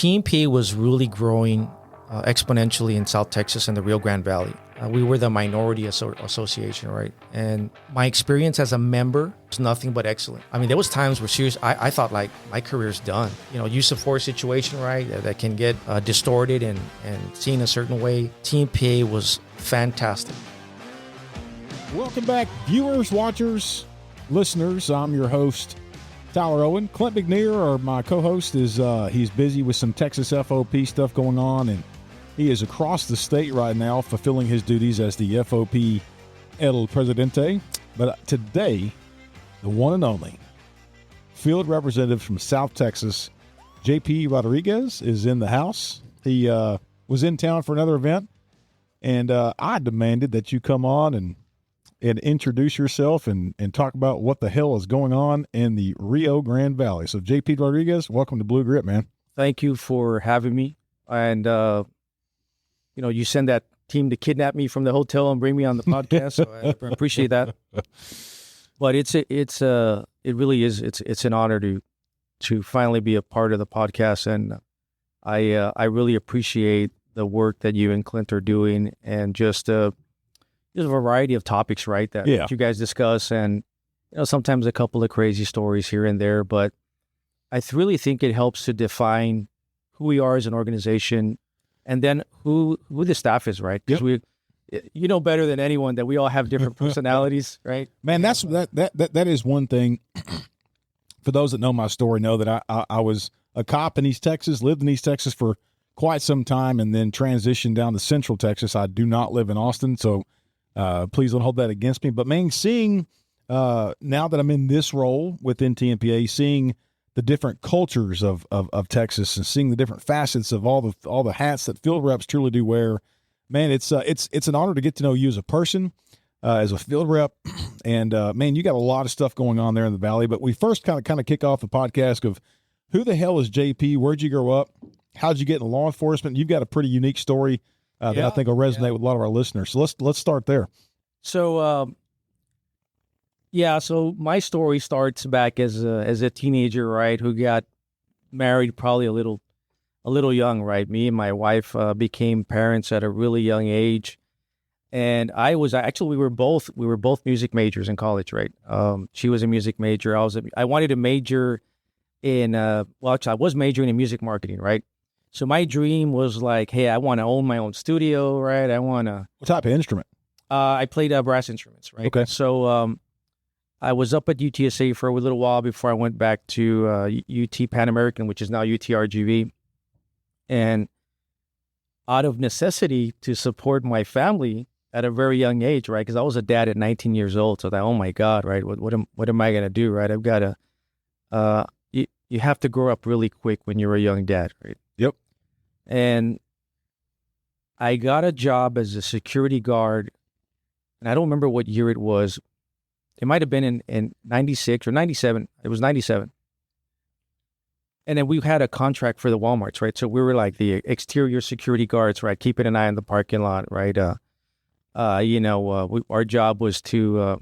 Tmpa was really growing exponentially in South Texas and the Rio Grande Valley. We were the minority association, right? And my experience as a member was nothing but excellent. I mean, there was times where seriously, I thought like my career's done. You know, use of force situation, right? That can get distorted and seen a certain way. Tmpa was fantastic. Welcome back, viewers, watchers, listeners. I'm your host, Tyler Owen. Clint McNear, or my co-host, is he's busy with some Texas FOP stuff going on, and he is across the state right now fulfilling his duties as the FOP El Presidente. But today, the one and only field representative from South Texas, JP Rodriguez, is in the house. He was in town for another event, and I demanded that you come on and introduce yourself and talk about what the hell is going on in the Rio Grande Valley. So, JP Rodriguez, welcome to Blue Grit, man. Thank you for having me. And, you send that team to kidnap me from the hotel and bring me on the podcast. So I appreciate that. But it really is. It's an honor to finally be a part of the podcast. And I really appreciate the work that you and Clint are doing, and just there's a variety of topics, right, that you guys discuss, and sometimes a couple of crazy stories here and there. But I really think it helps to define who we are as an organization, and then who the staff is, right? Because you know better than anyone that we all have different personalities, right? Man, that is one thing. For those that know my story, know that I was a cop in East Texas, lived in East Texas for quite some time, and then transitioned down to Central Texas. I do not live in Austin, so please don't hold that against me. But man, seeing now that I'm in this role within Tmpa, seeing the different cultures of Texas, and seeing the different facets of all the hats that field reps truly do wear, man, it's an honor to get to know you as a person, as a field rep, and man, you got a lot of stuff going on there in the Valley. But we first kind of kick off the podcast of who the hell is JP? Where'd you grow up? How'd you get into law enforcement? You've got a pretty unique story that I think will resonate with a lot of our listeners. So let's start there. So, so my story starts back as a teenager, right, who got married probably a little young, right? Me and my wife became parents at a really young age, and we were both music majors in college, right? She was a music major. I wanted to major in I was majoring in music marketing, right? So my dream was like, hey, I want to own my own studio, right? I want to. What type of instrument? I played brass instruments, right? Okay. So I was up at UTSA for a little while before I went back to UT Pan American, which is now UTRGV. And out of necessity to support my family at a very young age, right? Because I was a dad at 19 years old. So that, oh my God, right? What am I going to do, right? I've got to, you have to grow up really quick when you're a young dad, right? Yep. And I got a job as a security guard, and I don't remember what year it was. It might have been in 96 or 97. It was 97. And then we had a contract for the Walmarts, right? So we were like the exterior security guards, right? Keeping an eye on the parking lot, right? Our job was to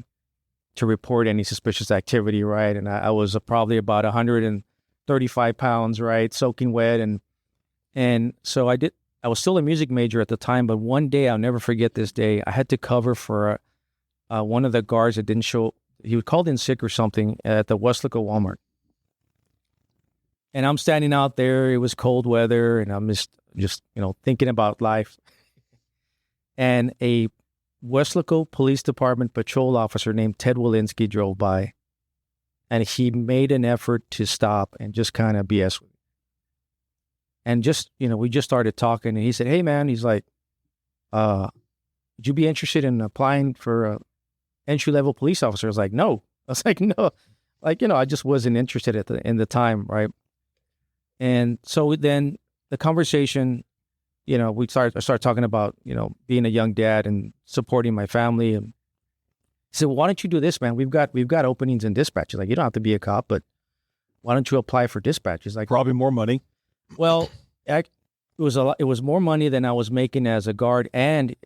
report any suspicious activity, right? And I was probably about 135 pounds, right? Soaking wet. And so I was still a music major at the time, but one day, I'll never forget this day, I had to cover for one of the guards that didn't show. He was called in sick or something at the Westlaco Walmart. And I'm standing out there. It was cold weather, and I'm just thinking about life. And a Westlaco Police Department patrol officer named Ted Walensky drove by, and he made an effort to stop and just kind of BS with me. And we just started talking, and he said, hey, man, he's like, would you be interested in applying for a entry-level police officer? I was like, no. I was like, no. I just wasn't interested in the time, right? And so then the conversation, I started talking about, being a young dad and supporting my family. And he said, well, why don't you do this, man? We've got openings in dispatch. He's like, you don't have to be a cop, but why don't you apply for dispatch? He's like, probably more money. Well, it was more money than I was making as a guard. And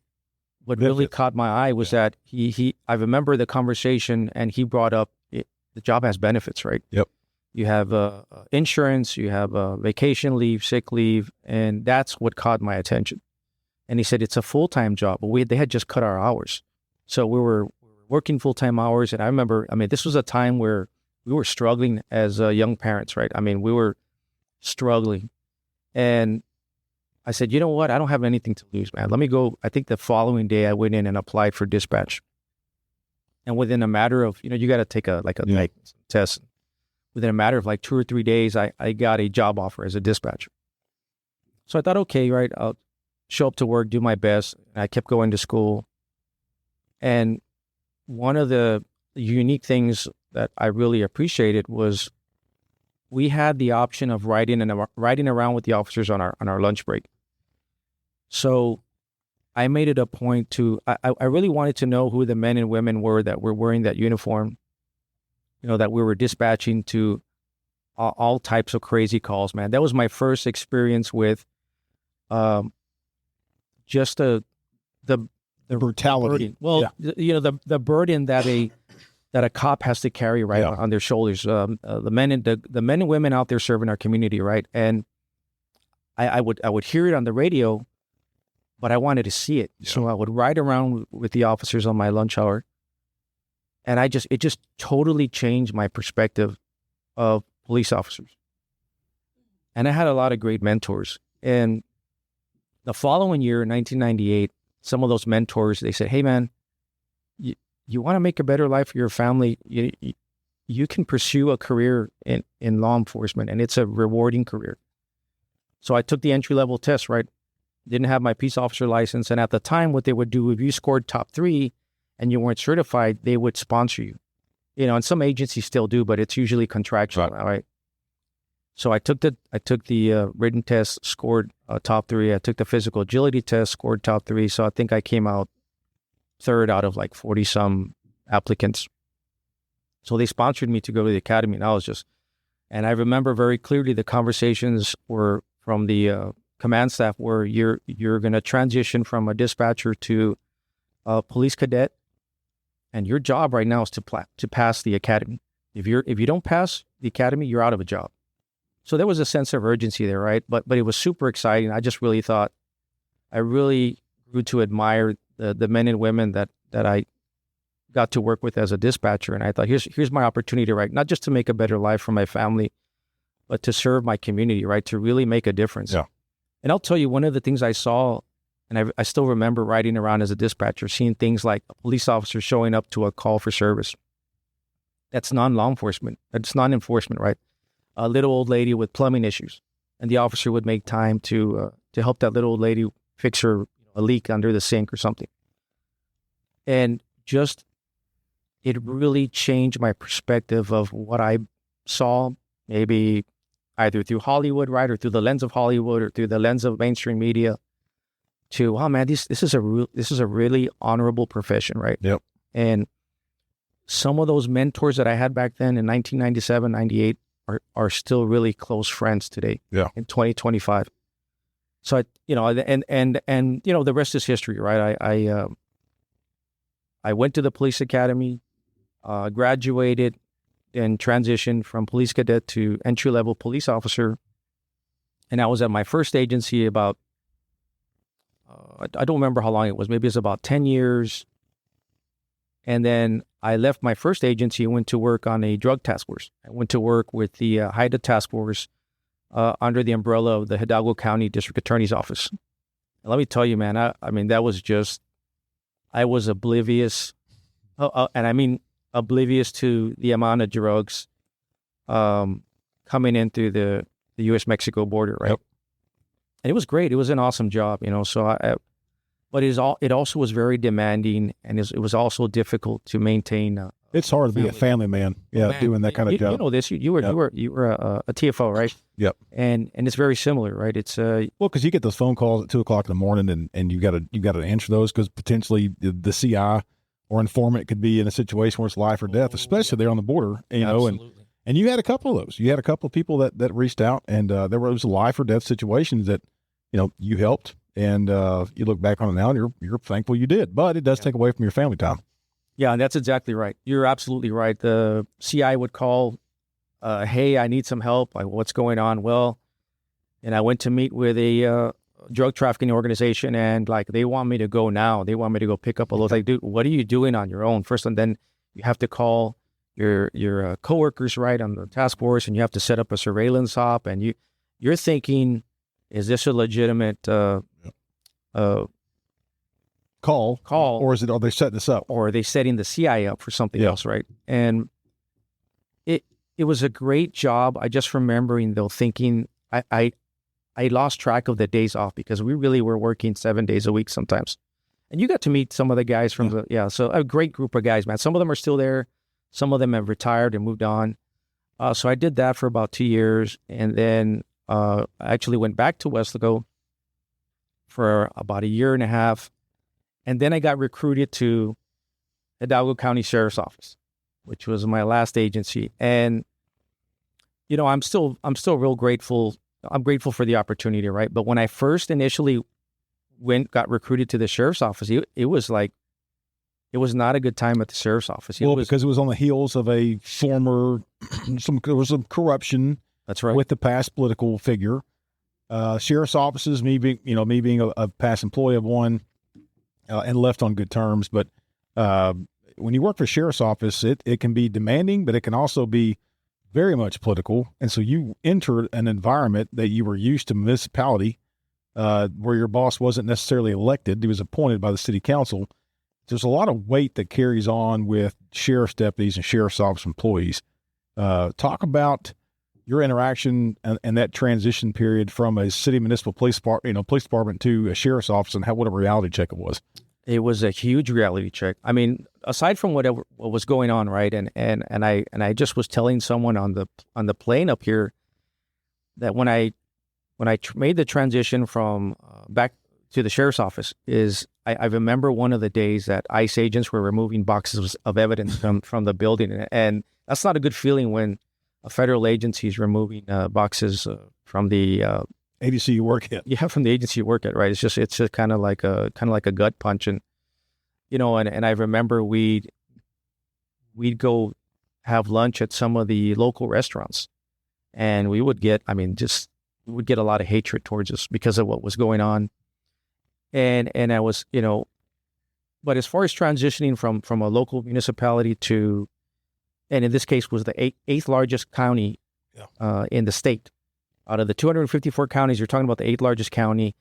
what really caught my eye was that I remember the conversation, and he brought up the job has benefits, right? Yep. you have insurance, you have vacation leave, sick leave, and that's what caught my attention. And he said it's a full-time job, but they had just cut our hours, so we were working full-time hours. And I remember, I mean, this was a time where we were struggling as young parents, right? I mean, we were struggling, and I said, you know what? I don't have anything to lose, man. Let me go. I think the following day I went in and applied for dispatch, and within a matter of, you got to take a test. Within a matter of like 2 or 3 days, I got a job offer as a dispatcher. So I thought, okay, right, I'll show up to work, do my best. And I kept going to school. And one of the unique things that I really appreciated was we had the option of riding around with the officers on our lunch break. So I made it a point to, I really wanted to know who the men and women were that were wearing that uniform, that we were dispatching to all types of crazy calls, man. That was my first experience with just the brutality. Burden. Well, yeah. The burden that a cop has to carry, right, on their shoulders. The men and women out there serving our community, right? And I would hear it on the radio, but I wanted to see it. Yeah. So I would ride around with the officers on my lunch hour. And it just totally changed my perspective of police officers. And I had a lot of great mentors. And the following year, 1998, some of those mentors, they said, hey, man, you want to make a better life for your family? You can pursue a career in law enforcement, and it's a rewarding career. So I took the entry-level test, right? Didn't have my peace officer license. And at the time, what they would do, if you scored top 3, and you weren't certified, they would sponsor you. And some agencies still do, but it's usually contractual, right? So I took the written test, scored top 3. I took the physical agility test, scored top 3. So I think I came out 3rd out of like 40 some applicants. So they sponsored me to go to the academy, and I remember very clearly the conversations were from the command staff where you're going to transition from a dispatcher to a police cadet. And your job right now is to pass the academy. If you don't pass the academy, you're out of a job. So there was a sense of urgency there, right? But it was super exciting. I just really thought, I really grew to admire the men and women that I got to work with as a dispatcher. And I thought, here's my opportunity, right? Not just to make a better life for my family, but to serve my community, right? To really make a difference. Yeah. And I'll tell you, one of the things I saw, and I still remember riding around as a dispatcher, seeing things like a police officer showing up to a call for service. That's non-law enforcement. That's non-enforcement, right? A little old lady with plumbing issues, and the officer would make time to help that little old lady fix her a leak under the sink or something. And just, it really changed my perspective of what I saw, maybe either through Hollywood, right, or through the lens of Hollywood, or through the lens of mainstream media. To, oh man, this is a really honorable profession, right? Yep. And some of those mentors that I had back then in 1997, 98 are still really close friends today. Yeah. In 2025. So and the rest is history, right? I went to the police academy, graduated, and transitioned from police cadet to entry-level police officer. And I was at my first agency about, I don't remember how long it was. Maybe it's about 10 years. And then I left my first agency and went to work on a drug task force. I went to work with the HIDTA task force under the umbrella of the Hidalgo County District Attorney's Office. And let me tell you, man, I mean, that was just, I was oblivious. And I mean, oblivious to the amount of drugs coming in through the U.S.-Mexico border, right? Yep. And it was great. It was an awesome job, so but it also was very demanding, and it was also difficult to maintain. It's hard to be a family man, doing that kind of job. You know this. You were a TFO, right? Yep. And it's very similar, right? It's well, because you get those phone calls at 2:00 in the morning, and you got to answer those because potentially the CI or informant could be in a situation where it's life or death, especially there on the border. Absolutely. And you had a couple of those. You had a couple of people that reached out, and there was life or death situations that you helped. And you look back on it now, and you're thankful you did. But it does take away from your family time. Yeah, and that's exactly right. You're absolutely right. The CI would call hey, I need some help. Like, what's going on? Well, and I went to meet with a drug trafficking organization, and like they want me to go now. They want me to go pick up a load. Like, dude, what are you doing on your own? First, and then you have to call your coworkers, right, on the task force, and you have to set up a surveillance op, and you're thinking, is this a legitimate call, or are they setting this up, or are they setting the CIA up for something else, right? And it was a great job. I just remembering though, thinking I lost track of the days off because we really were working 7 days a week sometimes. And you got to meet some of the guys from so a great group of guys, man. Some of them are still there. Some of them have retired and moved on. So I did that for about 2 years. And then I actually went back to Weslaco for about a year and a half. And then I got recruited to Hidalgo County Sheriff's Office, which was my last agency. And, you know, I'm still real grateful. I'm grateful for the opportunity, right? But when I first initially got recruited to the sheriff's office, it was like, it was not a good time at the sheriff's office. Because it was on the heels of a former, there was some corruption. That's right. With the past political figure. Sheriff's offices, me being a past employee of one, and left on good terms. But when you work for sheriff's office, it can be demanding, but it can also be very much political. And so you entered an environment that you were used to, municipality, where your boss wasn't necessarily elected. He was appointed by the city council. There's a lot of weight that carries on with sheriff's deputies and sheriff's office employees. Talk about your interaction and that transition period from a city municipal police department to a sheriff's office, and what a reality check it was. It was a huge reality check. I mean, aside from what was going on, right? And I just was telling someone on the plane up here that when I made the transition from back to the sheriff's office, is I remember one of the days that ICE agents were removing boxes of evidence from the building, and that's not a good feeling when a federal agency is removing boxes from the agency you work at. Yeah, from the agency you work at, right? It's just kind of like a gut punch, and and I remember we'd go have lunch at some of the local restaurants, and we would get a lot of hatred towards us because of what was going on, and I was but as far as transitioning from a local municipality to, and in this case was the eighth largest county in the state. Out of the 254 counties, you're talking about the eighth largest county,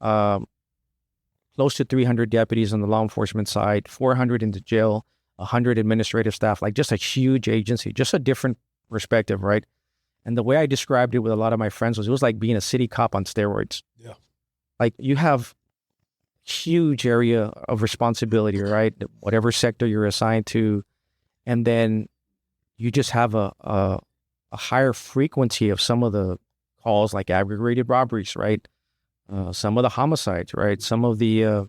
close to 300 deputies on the law enforcement side, 400 in the jail, 100 administrative staff, like just a huge agency, just a different perspective, right? And the way I described it with a lot of my friends was, it was like being a city cop on steroids. Yeah. Like you have huge area of responsibility, right? Whatever sector you're assigned to, and then you just have a higher frequency of some of the calls, like aggravated robberies, right? Some of the homicides, right? Some of the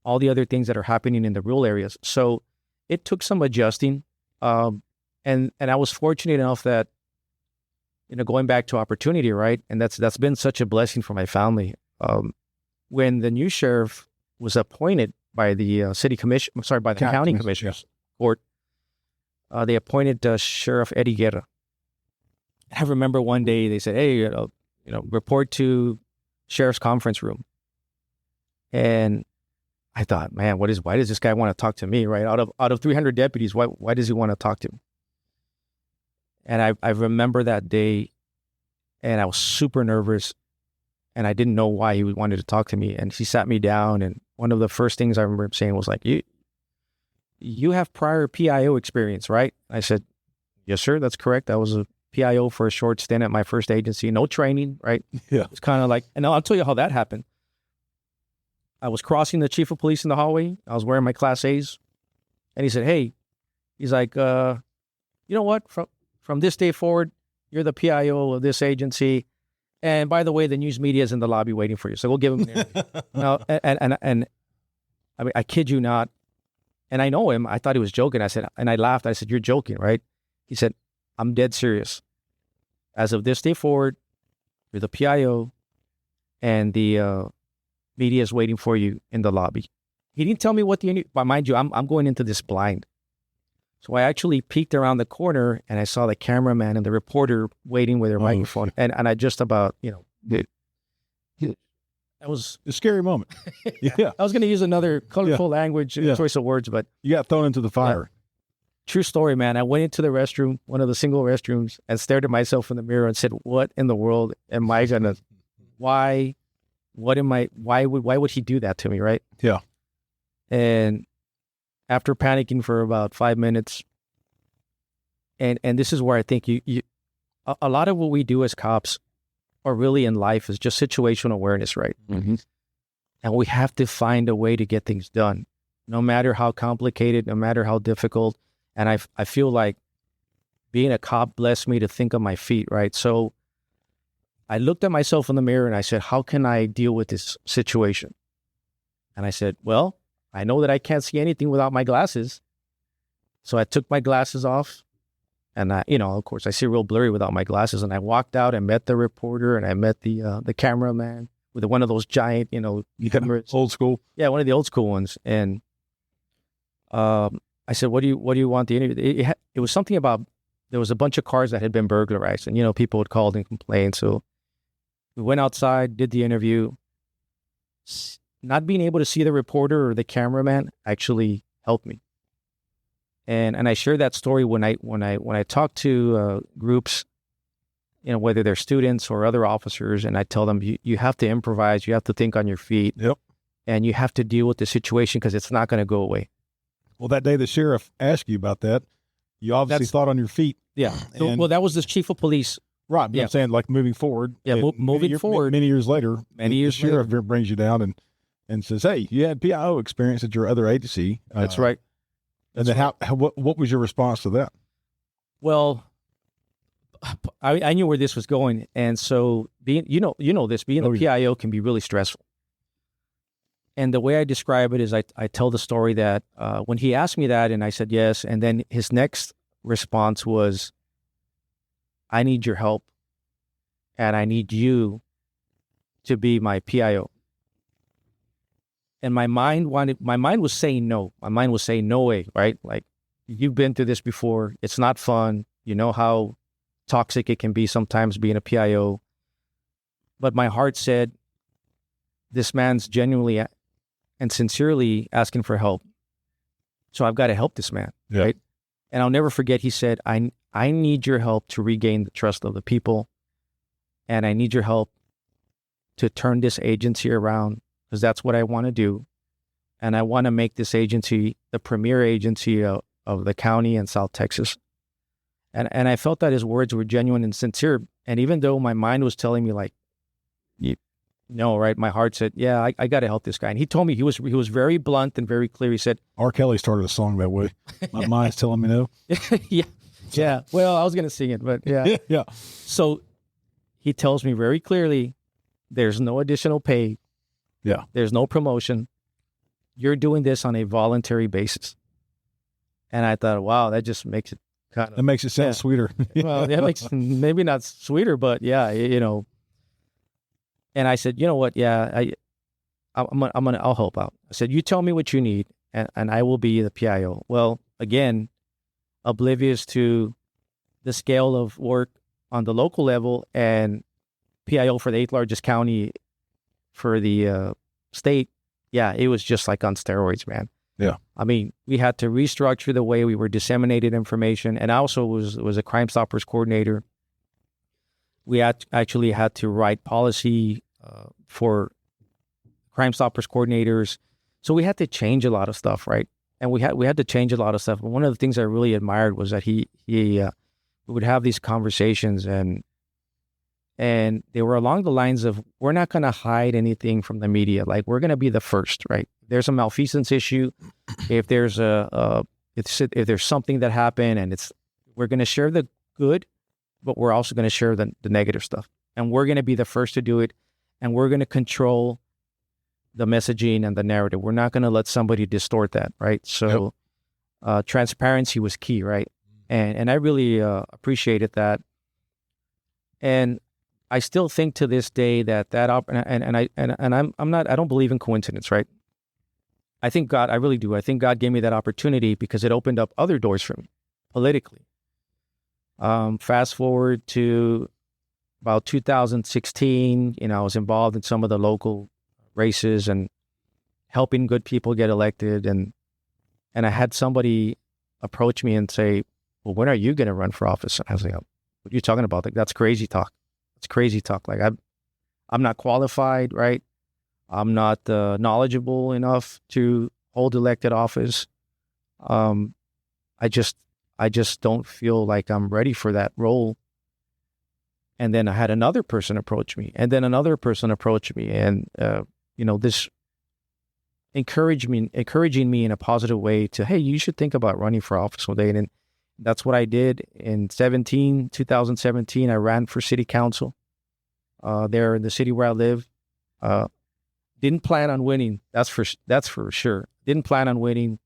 all the other things that are happening in the rural areas. So it took some adjusting, and I was fortunate enough that going back to opportunity, right? And that's been such a blessing for my family. When the new sheriff was appointed by the county commissioners court, they appointed Sheriff Eddie Guerra. I remember one day they said, "Hey, report to sheriff's conference room." And I thought, man, why does this guy want to talk to me, right? Out of 300 deputies, why does he want to talk to me? And I remember that day, and I was super nervous, and I didn't know why he wanted to talk to me. And he sat me down, and one of the first things I remember him saying was like, you have prior PIO experience, right? I said, "Yes, sir, that's correct. I was a PIO for a short stint at my first agency, no training," right? Yeah. It's kind of like, and I'll tell you how that happened. I was crossing the chief of police in the hallway. I was wearing my Class A's, and he said, "Hey," he's like, "You know what? From this day forward, you're the PIO of this agency. And by the way, the news media is in the lobby waiting for you. So we'll give him an interview." And I mean, I kid you not. And I know him. I thought he was joking. I laughed. I said, "You're joking, right?" He said, "I'm dead serious. As of this day forward, you're the PIO, and the media is waiting for you in the lobby." He didn't tell me what but mind you, I'm going into this blind. So I actually peeked around the corner and I saw the cameraman and the reporter waiting with their microphone. And I just about, that was a scary moment. Yeah. I was going to use another colorful language, choice of words, but you got thrown into the fire. True story, man. I went into the restroom, one of the single restrooms, and stared at myself in the mirror and said, what in the world am I going to, why would he do that to me? Right. Yeah. And after panicking for about 5 minutes, and this is where I think a lot of what we do as cops or really in life is just situational awareness, right? Mm-hmm. And we have to find a way to get things done, no matter how complicated, no matter how difficult. And I feel like being a cop blessed me to think on my feet, right? So I looked at myself in the mirror and I said, how can I deal with this situation? And I said, well, I know that I can't see anything without my glasses. So I took my glasses off and of course I see real blurry without my glasses. And I walked out and met the reporter and I met the cameraman with one of those giant, cameras. Old school. Yeah, one of the old school ones. And I said, what do you want the interview? It was something about, there was a bunch of cars that had been burglarized and, people had called and complained. So we went outside, did the interview. Not being able to see the reporter or the cameraman actually helped me. And I share that story when I talk to groups, whether they're students or other officers, and I tell them you have to improvise, you have to think on your feet, and you have to deal with the situation because it's not going to go away. Well, that day the sheriff asked you about that, you obviously thought on your feet. Yeah. Well, that was the chief of police. Right. But I'm saying, like, moving forward. Yeah, moving forward. Many years later, the sheriff brings you down and says, hey, you had PIO experience at your other agency. That's right. And then what was your response to that? Well, I knew where this was going. And so being the PIO can be really stressful. And the way I describe it is I tell the story that when he asked me that and I said yes, and then his next response was, I need your help and I need you to be my PIO. And my mind was saying no. My mind was saying no way, right? Like, you've been through this before. It's not fun. You know how toxic it can be sometimes being a PIO. But my heart said, this man's genuinely and sincerely asking for help. So I've got to help this man, right? And I'll never forget, he said, I need your help to regain the trust of the people. And I need your help to turn this agency around, because that's what I want to do. And I want to make this agency the premier agency of the county in South Texas. And I felt that his words were genuine and sincere. And even though my mind was telling me, like, right? My heart said, yeah, I got to help this guy. And he told me, he was very blunt and very clear. He said, R. Kelly started a song that way. My mind's telling me no. Yeah. Well, I was going to sing it, but yeah. Yeah. So he tells me very clearly, there's no additional pay. Yeah. There's no promotion. You're doing this on a voluntary basis. And I thought, wow, that just makes it that makes it sound sweeter. Well, that makes maybe not sweeter, but yeah, And I said, you know what? Yeah, I'll help out. I said, you tell me what you need, and I will be the PIO. Well, again, oblivious to the scale of work on the local level and PIO for the 8th largest county for the state. Yeah, it was just like on steroids, man. Yeah. I mean, we had to restructure the way we were disseminating information. And I also was a Crime Stoppers coordinator. We actually had to write policy for Crime Stoppers coordinators. So we had to change a lot of stuff, right? And we had to change a lot of stuff. And one of the things I really admired was that we would have these conversations and they were along the lines of, we're not going to hide anything from the media. Like, we're going to be the first, right? There's a malfeasance issue. If there's if there's something that happened and we're going to share the good, but we're also going to share the negative stuff. And we're going to be the first to do it. And we're going to control the messaging and the narrative. We're not going to let somebody distort that, right? So transparency was key, right? And I really appreciated that. And I still think to this day that I don't believe in coincidence, right? I think God, I really do. I think God gave me that opportunity because it opened up other doors for me. politically. Fast forward to about 2016, I was involved in some of the local races and helping good people get elected. And I had somebody approach me and say, well, when are you going to run for office? And I was like, what are you talking about? Like, that's crazy talk. It's crazy talk. Like, I'm not qualified, right? I'm not knowledgeable enough to hold elected office. I just don't feel like I'm ready for that role. And then I had another person approach me, and then another person approached me, and this encouraging me in a positive way to, hey, you should think about running for office one day. And that's what I did in 2017. I ran for city council there in the city where I live. Didn't plan on winning. That's for sure. Didn't plan on winning.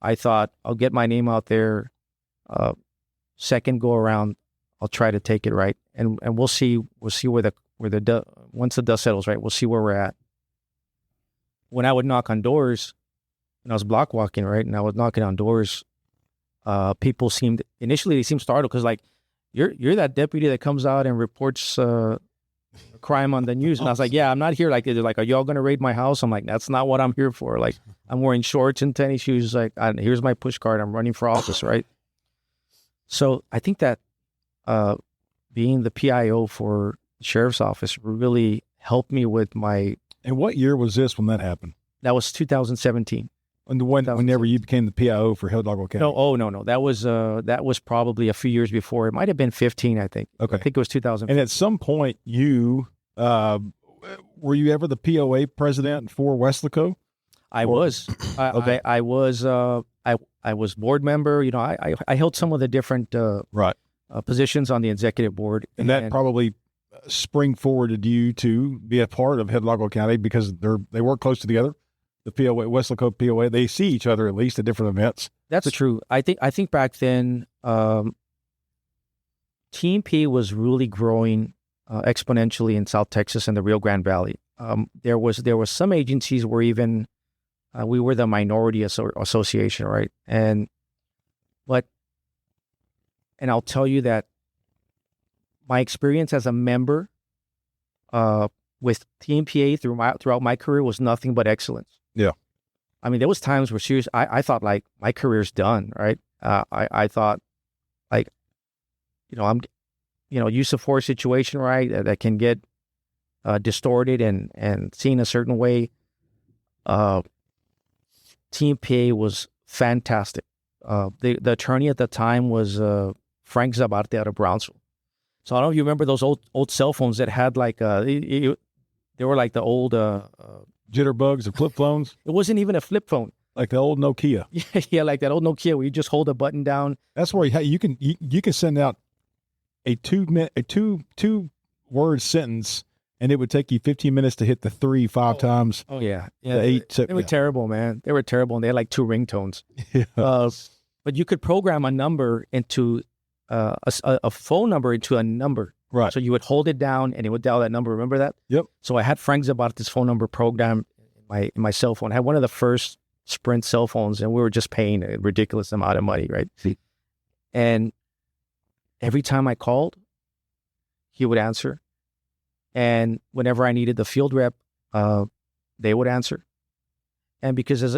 I thought I'll get my name out there. Second go around, I'll try to take it right, and we'll see once the dust settles, right? We'll see where we're at. When I would knock on doors, and I was block walking, right, and I was knocking on doors, people seemed startled because, like, you're that deputy that comes out and reports crime on the news. And I was like, yeah, I'm not here. Like, they're like, are y'all going to raid my house? I'm like, that's not what I'm here for. Like, I'm wearing shorts and tennis shoes. Like, here's my push card. I'm running for office, right? So I think that being the PIO for the sheriff's office really helped me with my... And what year was this when that happened? That was 2017. And whenever you became the PIO for Hidalgo County? No. That was probably a few years before. It might have been 15, I think. Okay. I think it was 2015. And at some point, were you ever the POA president for Weslaco? I was. Okay. I was board member. I held some of the different positions on the executive board. And that probably spring forwarded you to be a part of Hidalgo County because they work close together. The POA, Weslaco POA, they see each other at least at different events. That's true. I think back then, Tmpa was really growing exponentially in South Texas and the Rio Grande Valley. There was some agencies where even we were the minority association, right? And I'll tell you that my experience as a member with Tmpa throughout my career was nothing but excellence. Yeah. I mean, there was times where seriously, I thought like my career's done, right? I thought like, I'm, use of force situation, right? That can get distorted and seen a certain way. Tmpa was fantastic. The attorney at the time was Frank Zabarte out of Brownsville. So I don't know if you remember those old cell phones that had like they were like the old jitterbugs or flip phones. It wasn't even a flip phone. Like the old Nokia. Yeah, like that old Nokia where you just hold a button down. That's where you can send out a two word sentence, and it would take you 15 minutes to hit the 5 times. Oh yeah, the 8. They were terrible, man. They were terrible, and they had like 2 ringtones. Yeah. But you could program a number into a phone number into a number. Right. So you would hold it down, and it would dial that number. Remember that? Yep. So I had Frank Zabarte's phone number programmed in my cell phone. I had one of the first Sprint cell phones, and we were just paying a ridiculous amount of money, right? See. And every time I called, he would answer. And whenever I needed the field rep, they would answer. And because as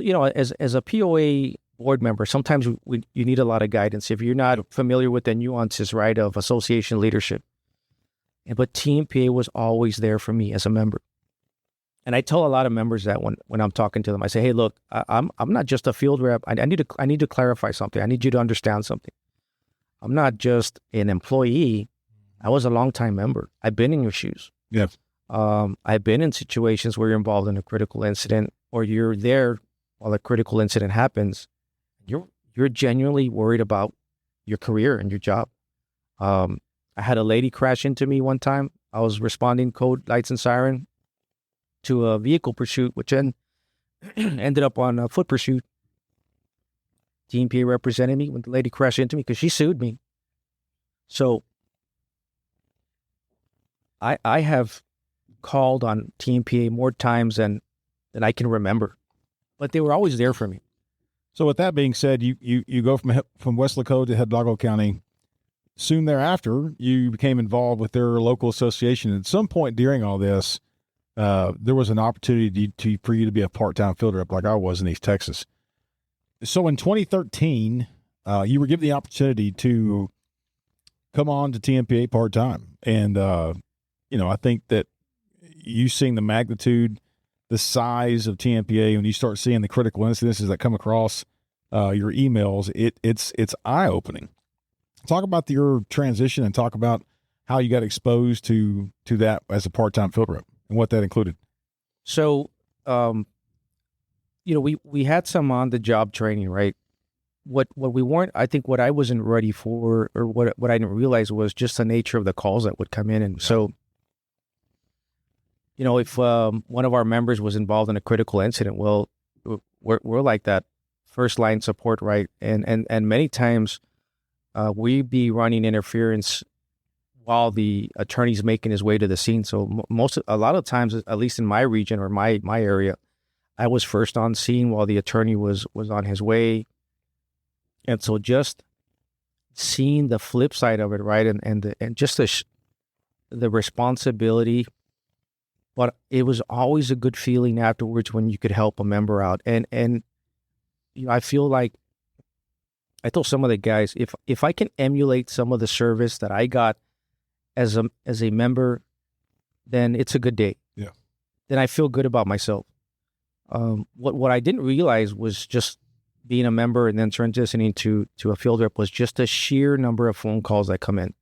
a POA board member, sometimes you need a lot of guidance if you're not familiar with the nuances, right, of association leadership. But Tmpa was always there for me as a member. And I tell a lot of members that when I'm talking to them, I say, hey, look, I'm not just a field rep. I need to clarify something. I need you to understand something. I'm not just an employee. I was a longtime member. I've been in your shoes. Yeah. I've been in situations where you're involved in a critical incident, or you're there while a critical incident happens. You're genuinely worried about your career and your job. I had a lady crash into me one time. I was responding code lights and siren to a vehicle pursuit, which then ended up on a foot pursuit. Tmpa represented me when the lady crashed into me because she sued me. So I have called on Tmpa more times than I can remember, but they were always there for me. So with that being said, you go from Weslaco to Hidalgo County. Soon thereafter, you became involved with their local association. At some point during all this, there was an opportunity for you to be a part-time field rep like I was in East Texas. So in 2013, you were given the opportunity to come on to Tmpa part-time. And, I think that you seeing the magnitude, the size of Tmpa, when you start seeing the critical incidences that come across your emails, it's eye-opening. Talk about your transition and talk about how you got exposed to that as a part-time field rep and what that included. So, we had some on-the-job training, right? What we weren't, I think what I wasn't ready for, or what I didn't realize was just the nature of the calls that would come in. And so, if one of our members was involved in a critical incident, well, we're like that first line support, right? And many times we'd be running interference while the attorney's making his way to the scene. So a lot of times, at least in my region or my area, I was first on scene while the attorney was on his way. And so just seeing the flip side of it, right, and just the responsibility, but it was always a good feeling afterwards when you could help a member out. And I feel like I told some of the guys, if I can emulate some of the service that I got as a member, then it's a good day. Yeah. Then I feel good about myself. What I didn't realize was just being a member and then transitioning to a field rep was just a sheer number of phone calls that come in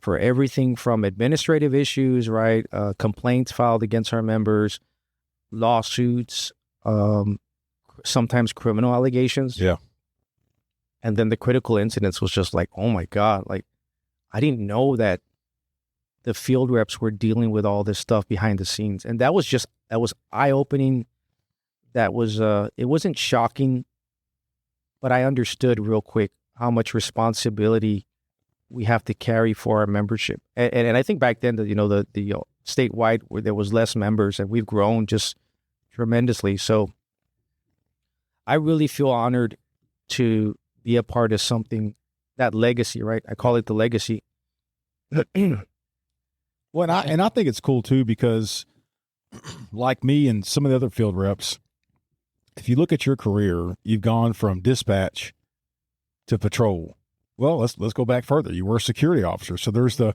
for everything from administrative issues, right? Complaints filed against our members, lawsuits, sometimes criminal allegations. Yeah. And then the critical incidents was just like, oh my God, like I didn't know that the field reps were dealing with all this stuff behind the scenes. And that was eye-opening. That was, it wasn't shocking, but I understood real quick how much responsibility we have to carry for our membership. And I think back then that, the statewide where there was less members and we've grown just tremendously. So I really feel honored to be a part of something, that legacy, right? I call it the legacy. Well, and I think it's cool too, because like me and some of the other field reps, if you look at your career, you've gone from dispatch to patrol. Well, let's go back further. You were a security officer. So there's the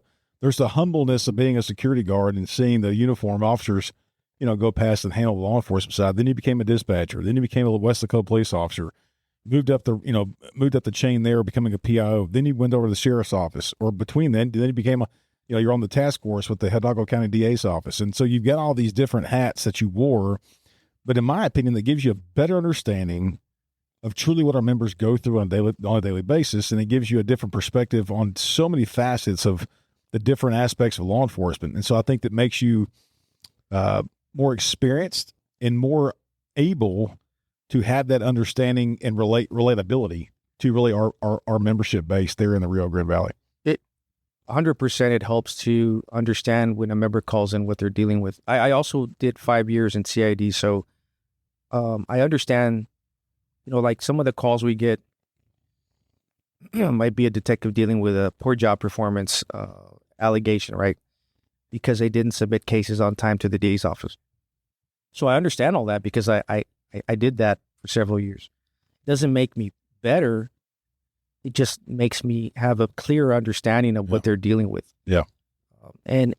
humbleness of being a security guard and seeing the uniformed officers, go past and handle the law enforcement side. Then you became a dispatcher. Then you became a Weslaco police officer. Moved up the chain there, becoming a PIO. Then you went over to the sheriff's office, or between then you became you're on the task force with the Hidalgo County DA's office. And so you've got all these different hats that you wore. But in my opinion, that gives you a better understanding of truly what our members go through on a daily basis. And it gives you a different perspective on so many facets of the different aspects of law enforcement. And so I think that makes you more experienced and more able to have that understanding and relatability to really our membership base there in the Rio Grande Valley. 100% it helps to understand when a member calls in what they're dealing with. I also did 5 years in CID, so I understand, like some of the calls we get might be a detective dealing with a poor job performance allegation, right? Because they didn't submit cases on time to the DA's office. So I understand all that because I did that for several years. It doesn't make me better. It just makes me have a clearer understanding of what they're dealing with. Yeah. And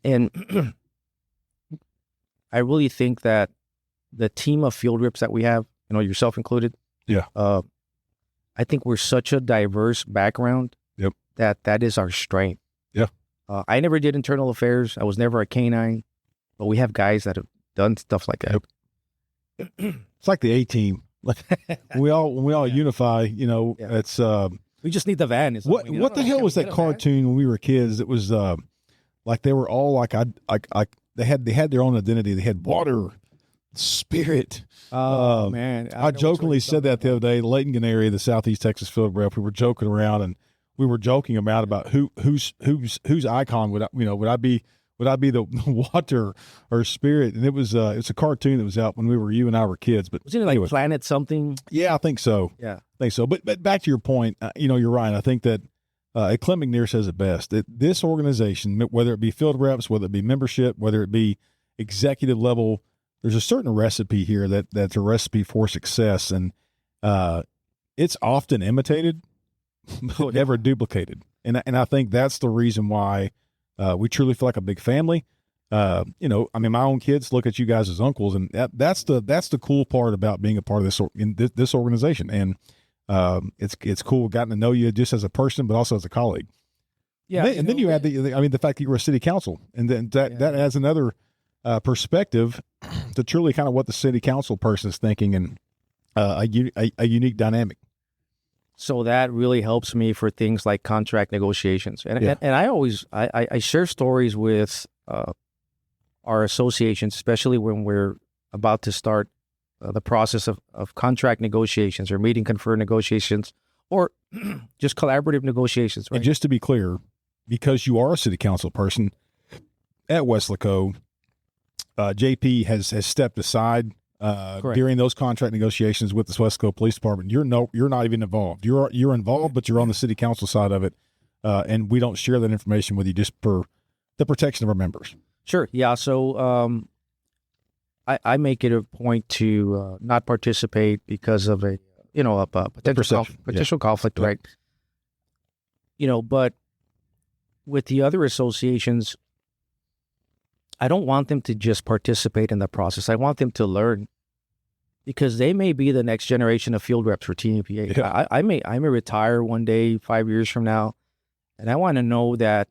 I really think that the team of field reps that we have, yourself included. Yeah. I think we're such a diverse background. Yep. That is our strength. Yeah. I never did internal affairs. I was never a canine, but we have guys that have done stuff like that. Yep. It's like the A-team. When we all unify, it's we just need the van. What the hell was that cartoon when we were kids? It was like they were all like they had their own identity. They had water, spirit. Oh man! I jokingly said that the other day. Layton area, the Southeast Texas field rep. We were joking around and we were joking about whose icon would I would I be the water or spirit? And it's a cartoon that was out when you and I were kids. But Wasn't it like Planet something? Yeah, I think so. Yeah. I think so. But back to your point, you're right. I think that Clem McNear says it best. That this organization, whether it be field reps, whether it be membership, whether it be executive level, there's a certain recipe here that's a recipe for success, and it's often imitated, but never duplicated. And I think that's the reason why we truly feel like a big family. I mean, my own kids look at you guys as uncles, and that's the cool part about being a part of this organization. And it's cool getting to know you just as a person, but also as a colleague. Yeah, and then you add the fact that you were a city council, and then that adds another perspective to truly kind of what the city council person is thinking, and a unique dynamic. So that really helps me for things like contract negotiations. And I always I share stories with our associations, especially when we're about to start the process of contract negotiations or meeting confer negotiations or just collaborative negotiations. Right? And just to be clear, because you are a city council person at Weslaco, JP has stepped aside during those contract negotiations with the Weslaco Police Department. You're not even involved. You're involved, but you're on the city council side of it, and we don't share that information with you just for the protection of our members. Sure. Yeah. So I make it a point to not participate because of a potential conflict, right? But with the other associations, I don't want them to just participate in the process. I want them to learn, because they may be the next generation of field reps for Tmpa. Yeah. I may retire one day, 5 years from now, and I want to know that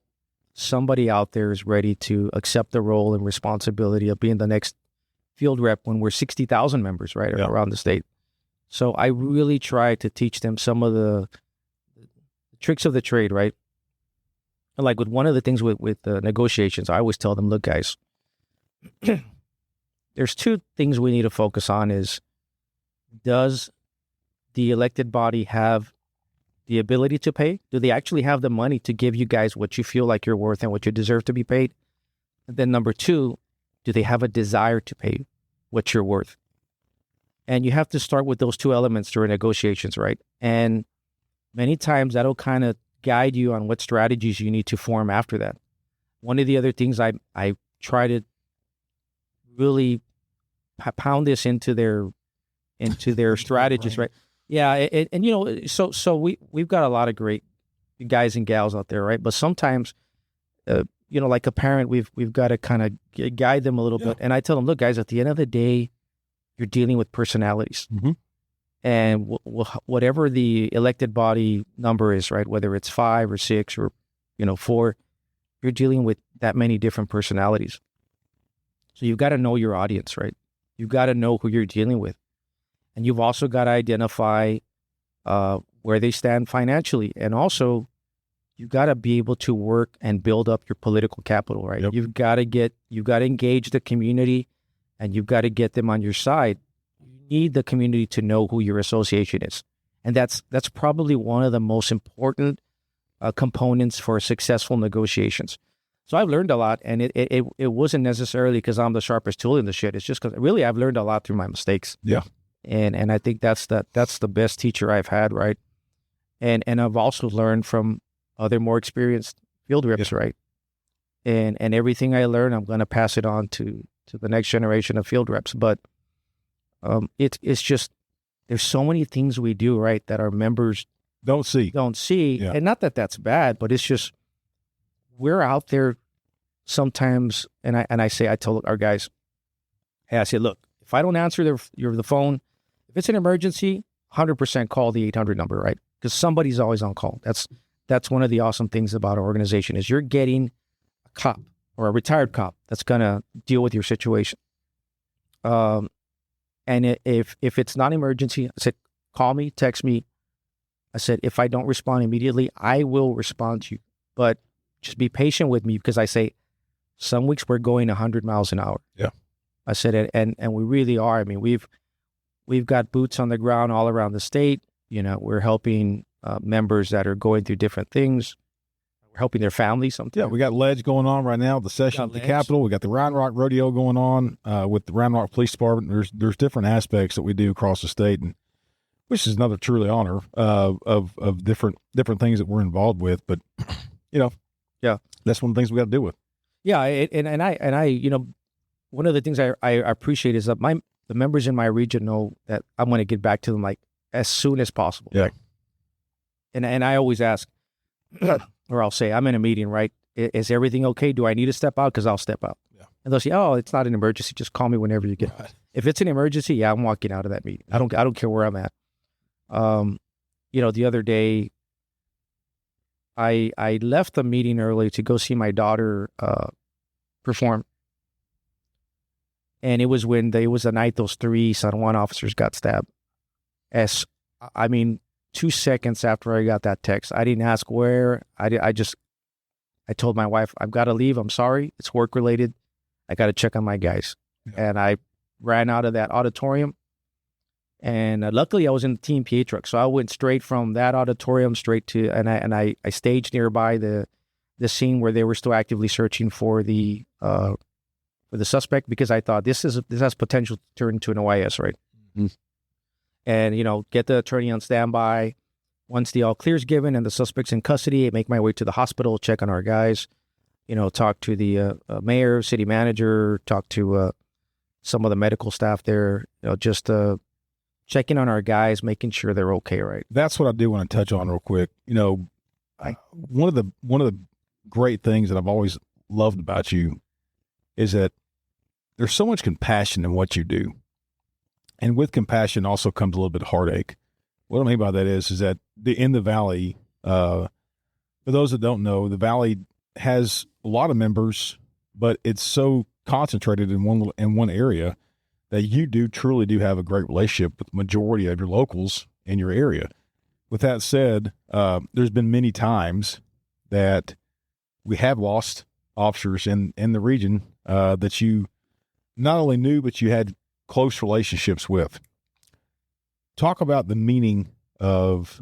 somebody out there is ready to accept the role and responsibility of being the next field rep when we're 60,000 members, right, around the state. So I really try to teach them some of the tricks of the trade, right? Like with one of the things with the negotiations, I always tell them, look, guys, there's two things we need to focus on is, does the elected body have the ability to pay? Do they actually have the money to give you guys what you feel like you're worth and what you deserve to be paid? And then number two, do they have a desire to pay what you're worth? And you have to start with those two elements during negotiations, right? And many times that'll kind of guide you on what strategies you need to form after that. One of the other things I try to really pound this into their strategies, right? Yeah, and so we've got a lot of great guys and gals out there, right? But sometimes, like a parent, we've got to kind of guide them a little bit. And I tell them, look, guys, at the end of the day, you're dealing with personalities. Mm-hmm. And whatever the elected body number is, right, whether it's 5 or 6 or 4, you're dealing with that many different personalities. So you've got to know your audience, right? You've got to know who you're dealing with. And you've also got to identify where they stand financially. And also, you've got to be able to work and build up your political capital, right? Yep. You've got to engage the community, and you've got to get them on your side. You need the community to know who your association is. And that's probably one of the most important components for successful negotiations. So I've learned a lot, and it wasn't necessarily because I'm the sharpest tool in the shed. It's just because really I've learned a lot through my mistakes. Yeah. And I think that's the best teacher I've had, right? And I've also learned from other more experienced field reps, right? And everything I learn, I'm going to pass it on to the next generation of field reps. But it's just, there's so many things we do, right, that our members don't see. Yeah. And not that that's bad, but it's just, we're out there sometimes, and I tell our guys, hey, I say, look, if I don't answer the phone, if it's an emergency, 100% call the 800 number, right? Because somebody's always on call. That's one of the awesome things about our organization is you're getting a cop or a retired cop that's going to deal with your situation. And if it's not emergency, I said, call me, text me. I said, if I don't respond immediately, I will respond to you. But just be patient with me, because I say some weeks we're going 100 miles an hour. Yeah. I said, and we really are. I mean, we've got boots on the ground all around the state. We're helping members that are going through different things. we're helping their families sometimes. Yeah, we got ledge going on right now. The session at the Capitol. We got the Round Rock Rodeo going on with the Round Rock Police Department. There's different aspects that we do across the state, and which is another truly honor of different things that we're involved with. But yeah, that's one of the things we got to deal with. Yeah, and I one of the things I appreciate is that the members in my region know that I'm going to get back to them like as soon as possible. Yeah. And I always ask, or I'll say, I'm in a meeting, right? Is everything okay? Do I need to step out? Because I'll step out. Yeah. And they'll say, oh, it's not an emergency. Just call me whenever you get. Right. If it's an emergency, yeah, I'm walking out of that meeting. I don't care where I'm at. The other day, I left the meeting early to go see my daughter perform. And it was the night those 3 San Juan officers got stabbed. 2 seconds after I got that text, I didn't ask where. I told my wife, I've got to leave. I'm sorry. It's work related. I got to check on my guys. Yeah. And I ran out of that auditorium. And luckily I was in the Tmpa truck. So I went straight from that auditorium straight to, and I staged nearby the scene where they were still actively searching for the suspect, because I thought this has potential to turn into an OIS, right? Mm-hmm. And, get the attorney on standby. Once the all clear is given and the suspect's in custody, I make my way to the hospital, check on our guys, talk to the mayor, city manager, talk to some of the medical staff there, just checking on our guys, making sure they're okay, right? That's what I do want to touch on real quick. One of the great things that I've always loved about you is that there's so much compassion in what you do. And with compassion also comes a little bit of heartache. What I mean by that is that in the Valley, for those that don't know, the Valley has a lot of members, but it's so concentrated in one area that you truly do have a great relationship with the majority of your locals in your area. With that said, there's been many times that we have lost officers in the region that you not only knew, but you had close relationships with. Talk about the meaning of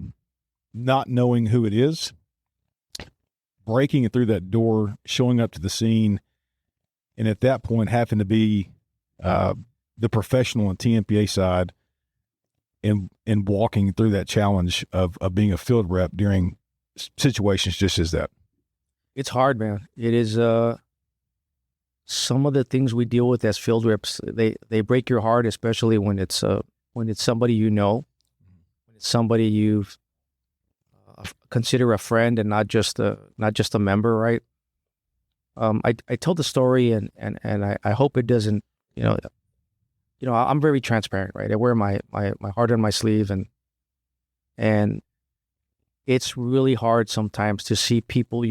not knowing who it is, breaking it through that door, showing up to the scene, and at that point having to be the professional and Tmpa side and walking through that challenge of being a field rep during situations just as that. It's hard, man. It is some of the things we deal with as field reps, they break your heart, especially when it's somebody when it's somebody you consider a friend and not just a member, right? I tell the story and I hope it doesn't, I'm very transparent, right? I wear my heart on my sleeve, and it's really hard sometimes to see people,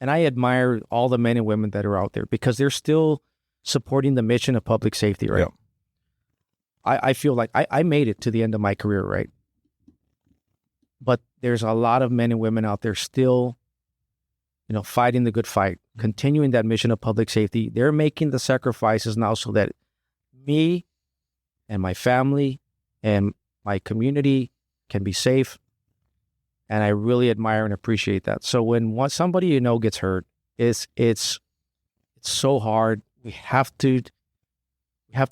and I admire all the men and women that are out there because they're still supporting the mission of public safety, right? Yeah. I feel like I made it to the end of my career, right? But there's a lot of men and women out there still, fighting the good fight, continuing that mission of public safety. They're making the sacrifices now so that me and my family and my community can be safe. And I really admire and appreciate that. So when somebody gets hurt, it's so hard. We have to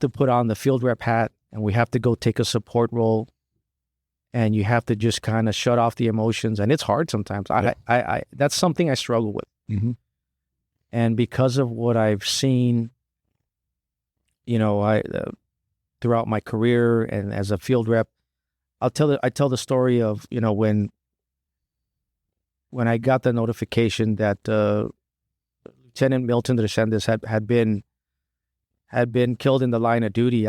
put on the field rep hat and we have to go take a support role. And you have to just kind of shut off the emotions, and it's hard sometimes. Yeah. I that's something I struggle with. Mm-hmm. And because of what I've seen, throughout my career and as a field rep, I tell the story of when I got the notification that Lieutenant Milton Resendez had been killed in the line of duty.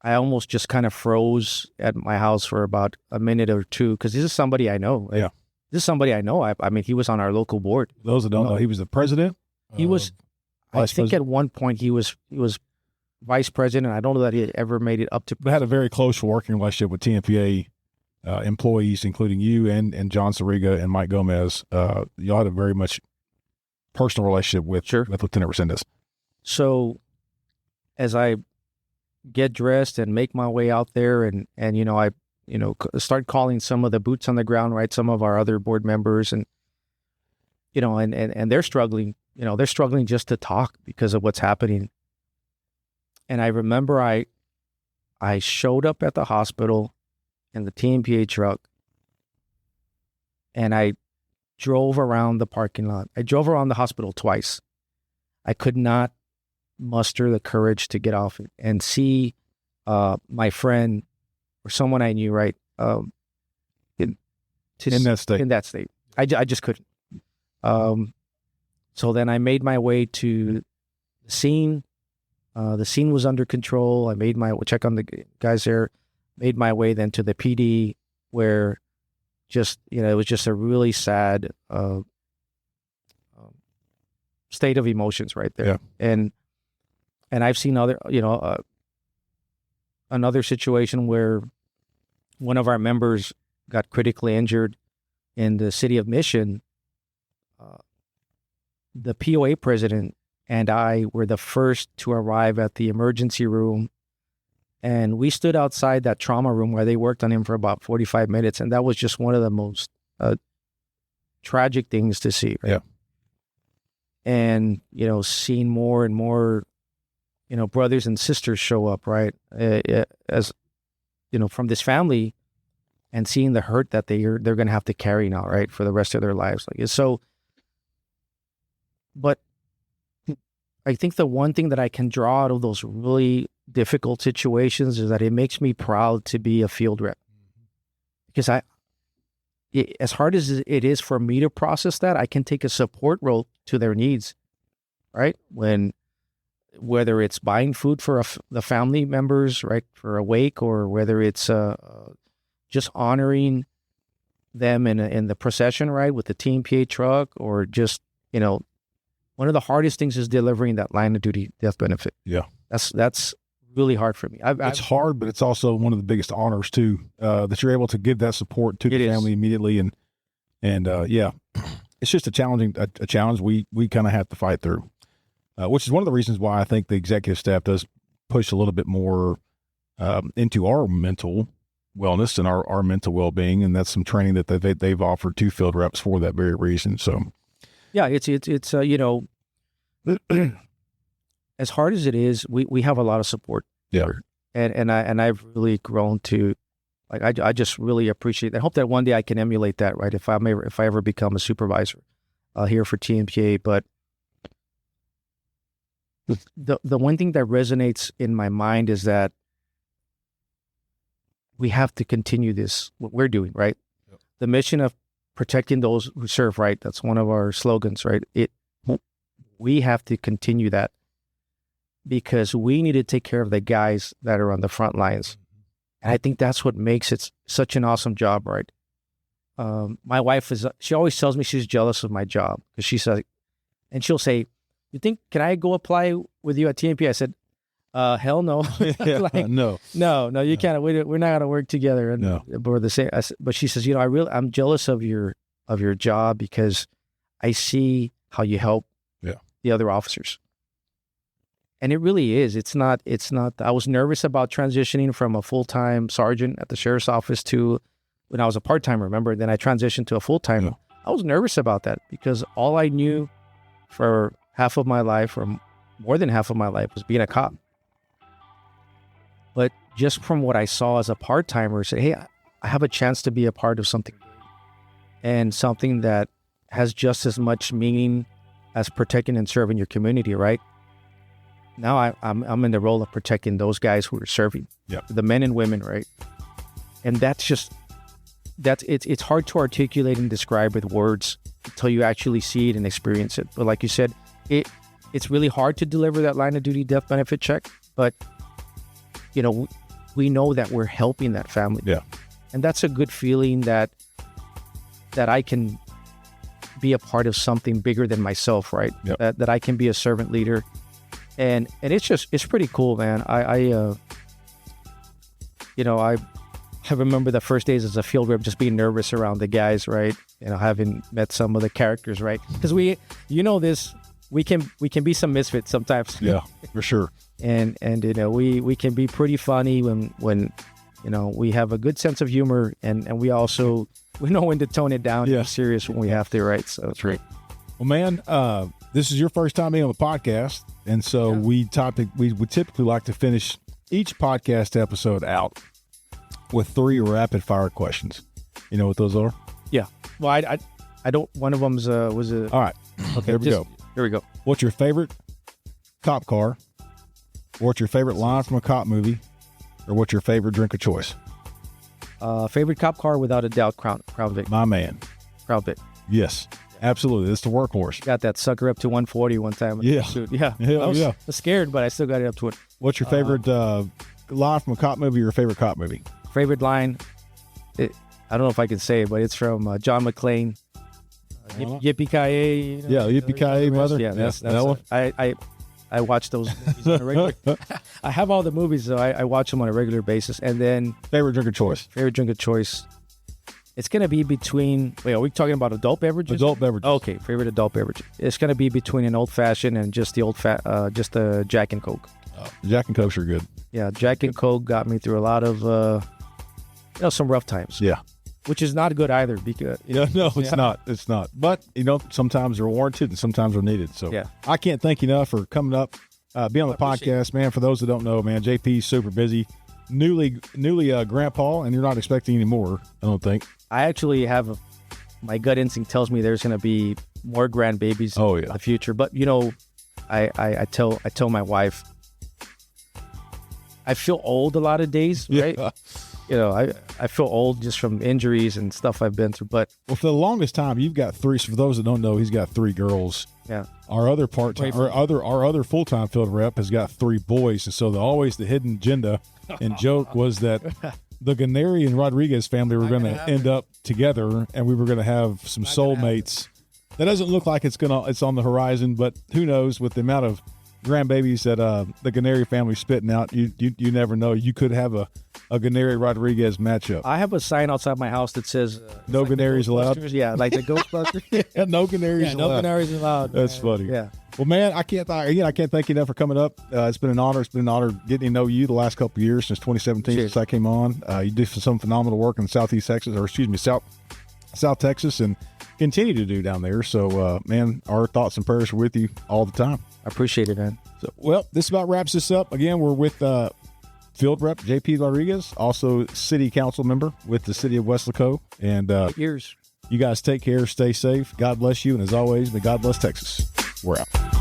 I almost just kind of froze at my house for about a minute or two because this is somebody I know. Yeah, this is somebody I know. I mean, he was on our local board. Those that don't know, he was the president. He was. I think at one point he was vice president. I don't know that he ever made it up to. We had a very close working relationship with Tmpa employees, including you and John Sariga and Mike Gomez. Y'all had a very much personal relationship with Lieutenant Resendez. So, as I get dressed and make my way out there, and I start calling some of the boots on the ground, right? Some of our other board members, and and they're struggling. They're struggling just to talk because of what's happening. And I remember I showed up at the hospital in the Tmpa truck, and I drove around the parking lot. I drove around the hospital twice. I could not muster the courage to get off and see my friend or someone I knew, right? In that state. In that state. I just couldn't. So then I made my way to the scene. The scene was under control. I made my check on the guys there, made my way then to the PD, where it was just a really sad state of emotions right there. Yeah. And I've seen another situation where one of our members got critically injured in the city of Mission. The POA president and I were the first to arrive at the emergency room, and we stood outside that trauma room where they worked on him for about 45 minutes, and that was just one of the most tragic things to see. Right? Yeah. And, seeing more and more, brothers and sisters show up, right, as, from this family, and seeing the hurt that they're going to have to carry now, right, for the rest of their lives. But I think the one thing that I can draw out of those really difficult situations is that it makes me proud to be a field rep. Because as hard as it is for me to process that, I can take a support role to their needs, right? Whether it's buying food for the family members, right, for a wake, or whether it's just honoring them in the procession, right, with the Tmpa truck, or just, one of the hardest things is delivering that line of duty death benefit. Yeah. That's really hard for me. It's hard, but it's also one of the biggest honors too, that you're able to give that support to the family immediately. And yeah, it's just a challenge we kind of have to fight through, which is one of the reasons why I think the executive staff does push a little bit more into our mental wellness and our mental well-being. And that's some training that they've offered to field reps for that very reason. So yeah, it's as hard as it is, we have a lot of support. Yeah. And I've really grown to, like, I just really appreciate that. I hope that one day I can emulate that, right? If I ever become a supervisor here for Tmpa. But the one thing that resonates in my mind is that we have to continue what we're doing, right? Yep. The mission of protecting those who serve, right? That's one of our slogans, right? We have to continue that, because we need to take care of the guys that are on the front lines. And I think that's what makes it such an awesome job, right? My wife she always tells me she's jealous of my job, because she says, and she'll say, "You think, can I go apply with you at Tmpa?" I said, hell no. No, you can't. We're not going to work together. And no. We're the same. But she says, I'm jealous of your job, because I see how you help the other officers. And it really is. It's not, I was nervous about transitioning from a full-time sergeant at the sheriff's office to when I was a part-timer, remember? Then I transitioned to a full-timer. Yeah. I was nervous about that, because all I knew for half of my life, or more than half of my life, was being a cop. But just from what I saw as a part-timer, say, hey, I have a chance to be a part of something, and something that has just as much meaning as protecting and serving your community, right? Now I'm in the role of protecting those guys who are serving, the men and women, right? And it's hard to articulate and describe with words until you actually see it and experience it. But like you said, it's really hard to deliver that line of duty death benefit check, but we know that we're helping that family. Yeah. And that's a good feeling that I can be a part of something bigger than myself, right? Yep. That I can be a servant leader. And it's pretty cool, man. I remember the first days as a field rep just being nervous around the guys, right? Having met some of the characters, right? Because we can be some misfits sometimes. Yeah, for sure. And we can be pretty funny when we have a good sense of humor, and we know when to tone it down. Yeah. And serious when we have to, right? So it's great. Well, man, this is your first time being on the podcast, and so we would typically like to finish each podcast episode out with 3 rapid fire questions. You know what those are? Yeah. Well, I don't. One of them's was a. All right. Okay. Here we go. Here we go. What's your favorite cop car? What's your favorite line from a cop movie? Or what's your favorite drink of choice? Favorite cop car, without a doubt, Crown Vic. My man. Crown Vic. Yes, absolutely. It's the workhorse. Got that sucker up to 140 one time. Yeah. Yeah. Hell I was yeah. scared, but I still got it up to it. What's your favorite line from a cop movie or your favorite cop movie? Favorite line? I don't know if I can say it, but it's from John McClane. Yippee-ki-yay. Yeah, yippee-ki-yay, mother. Yeah, that's that one. I watch those movies on a regular. I have all the movies, so I watch them on a regular basis. And then Favorite drink of choice? favorite drink of choice. It's gonna be between. Wait, are we talking about adult beverages? Adult beverages. Okay, favorite adult beverage. It's gonna be between an old fashioned and just the just a Jack and Coke. Jack and Cokes are good. Yeah, Jack and Coke got me through a lot of some rough times. Yeah. Which is not good either, because No, it's not. It's not. But, sometimes they're warranted and sometimes they're needed. So Yeah. I can't thank you enough for coming up, being on the podcast, man. For those that don't know, man, JP's super busy. Newly grandpa, and you're not expecting any more, I don't think. I actually have my gut instinct tells me there's going to be more grandbabies in the future. But I tell my wife, I feel old a lot of days, right? Yeah. I feel old just from injuries and stuff I've been through. But for the longest time, you've got 3. So for those that don't know, he's got 3 girls. yeah, Our other part-time, our other full-time field rep has got 3 boys, and so always the hidden agenda and joke was that the Ganeri and Rodriguez family were going to end up together, and we were going to have some soulmates. That doesn't look like it's on the horizon, but who knows? With the amount of grandbabies that the Ganeri family spitting out, you never know. You could have a Ganeri Rodriguez matchup. I have a sign outside my house that says no Ganeris allowed. Yeah, like the Ghostbusters. Yeah, no Ganeris allowed. No Ganeris allowed. That's funny. Yeah. Well, man, I can't thank you enough for coming up. It's been an honor. It's been an honor getting to know you the last couple of years, since 2017, Cheers. since I came on. You did some phenomenal work in South Texas, and continue to do down there. So, man, our thoughts and prayers are with you all the time. I appreciate it, man. So, well, this about wraps this up. Again, we're with Field Rep JP Rodriguez, also City Council member with the City of Weslaco. And Years. you guys take care, stay safe. God bless you. And as always, may God bless Texas. We're out.